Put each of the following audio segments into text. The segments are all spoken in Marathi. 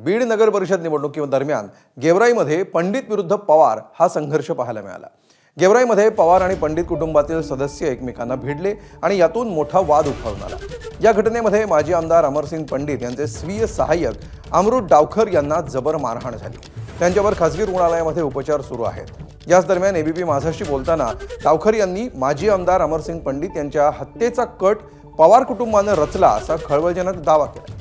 बीड नगर परिषद निवडणुकीदरम्यान गेवराईमध्ये पंडित विरुद्ध पवार हा संघर्ष पाहायला मिळाला। गेवराईमध्ये पवार आणि पंडित कुटुंबातील सदस्य एकमेकांना भिडले आणि यातून मोठा वाद उफाळून आला। या घटनेमध्ये माजी आमदार अमरसिंग पंडित यांचे स्वीय सहाय्यक अमृत डावखर यांना जबर मारहाण झाली। त्यांच्यावर खासगी रुग्णालयामध्ये उपचार सुरू आहेत। याच दरम्यान एबीपी माझाशी बोलताना डावखर यांनी माजी आमदार अमरसिंग पंडित यांच्या हत्येचा कट पवार कुटुंबाने रचला असा खळबळजनक दावा केला।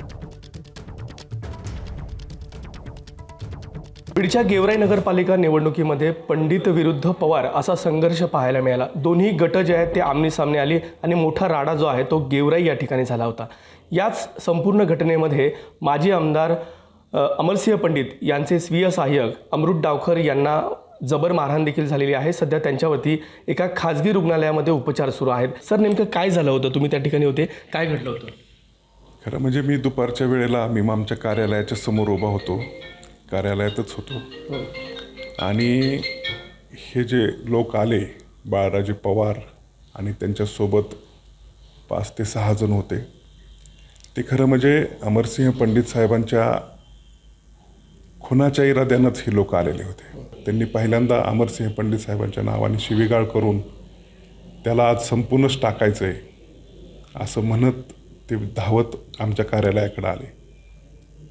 बीडच्या गेवराई नगरपालिका निवडणुकीमध्ये पंडित विरुद्ध पवार असा संघर्ष पाहायला मिळाला। दोन्ही गट जे आहेत ते आमने-सामने आले आणि मोठा राडा जो आहे तो गेवराई या ठिकाणी झाला होता। याच संपूर्ण घटनेमध्ये माजी आमदार अमरसिंह पंडित यांचे स्वीय सहाय्यक अमृत डावखर यांना जबर मारहाण देखील झालेली आहे। सध्या त्यांच्यावरती एका खासगी रुग्णालयामध्ये उपचार सुरू आहेत। सर, नेमकं काय झालं होतं? तुम्ही त्या ठिकाणी होते, काय घडलं होतं? खरं म्हणजे मी दुपारच्या वेळेला आमच्या कार्यालयाच्या समोर उभा होतो, कार्यालयातच होतो आणि हे जे लोक आले, बाळराजे पवार आणि त्यांच्यासोबत 5 ते 6 जण होते, ते खरं म्हणजे अमरसिंह पंडित साहेबांच्या खुनाच्या इराद्यानंच हे लोक आलेले होते। त्यांनी पहिल्यांदा अमरसिंह पंडित साहेबांच्या नावाने शिवीगाळ करून त्याला आज संपूर्णच टाकायचं आहे असं म्हणत ते धावत आमच्या कार्यालयाकडे आले।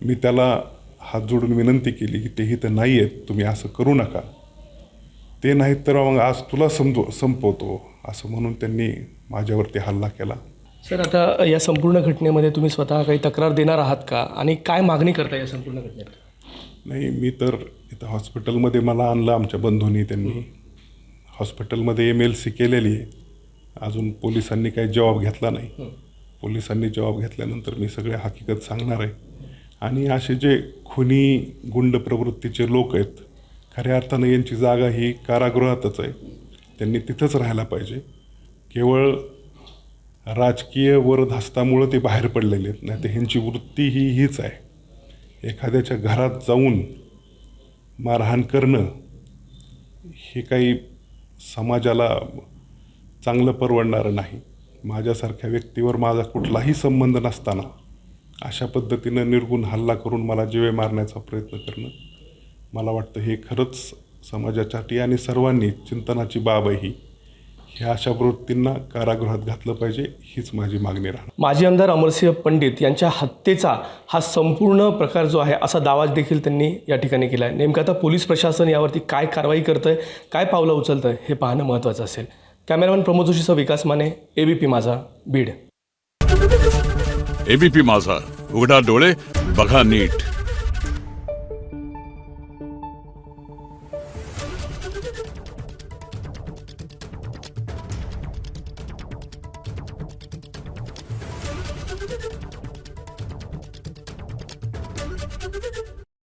मी त्याला हात जोडून विनंती केली की तेही तर नाही आहेत, तुम्ही असं करू नका, ते नाहीत तर मग आज तुला संपवतो असं म्हणून त्यांनी माझ्यावरती हल्ला केला। सर, आता या संपूर्ण घटनेमध्ये तुम्ही स्वतः काही तक्रार देणार आहात का आणि काय मागणी करता या संपूर्ण घटनेत? नाही, मी तर इथं हॉस्पिटलमध्ये मला आणलं आमच्या बंधूंनी, त्यांनी हॉस्पिटलमध्ये MLC केलेली आहे, अजून पोलिसांनी काही जबाब घेतला नाही। पोलिसांनी जबाब घेतल्यानंतर मी सगळे हकीकत सांगणार आहे आणि असे जे खुनी गुंड प्रवृत्तीचे लोक आहेत, खऱ्या अर्थानं यांची जागा ही कारागृहातच आहे, त्यांनी तिथंच राहायला पाहिजे। केवळ राजकीय वरदहस्तामुळं ते बाहेर पडलेले आहेत, नाही तर ह्यांची वृत्ती हीच आहे, एखाद्याच्या घरात जाऊन मारहाण करणं हे काही समाजाला चांगलं परवडणारं नाही। माझ्यासारख्या व्यक्तीवर माझा कुठलाही संबंध नसताना अशा पद्धतीनं निर्गुण हल्ला करून मला जीवे मारण्याचा प्रयत्न करणं, मला वाटतं हे खरंच समाजासाठी आणि सर्वांनी चिंतनाची बाब आहे। ह्या अशा वृत्तींना कारागृहात घातलं पाहिजे, हीच माझी मागणी राहणार। माजी आमदार अमरसिंह पंडित यांच्या हत्येचा हा संपूर्ण प्रकार जो आहे असा दावा देखील त्यांनी या ठिकाणी केला आहे। नेमकं आता पोलीस प्रशासन यावरती काय कारवाई करतंय, काय पावलं उचलतंय हे पाहणं महत्त्वाचं असेल। कॅमेरामॅन प्रमोद जोशीसह विकास माने, एबीपी माझा, बीड। एबीपी माझा, उघडा डोळे बघा नीट।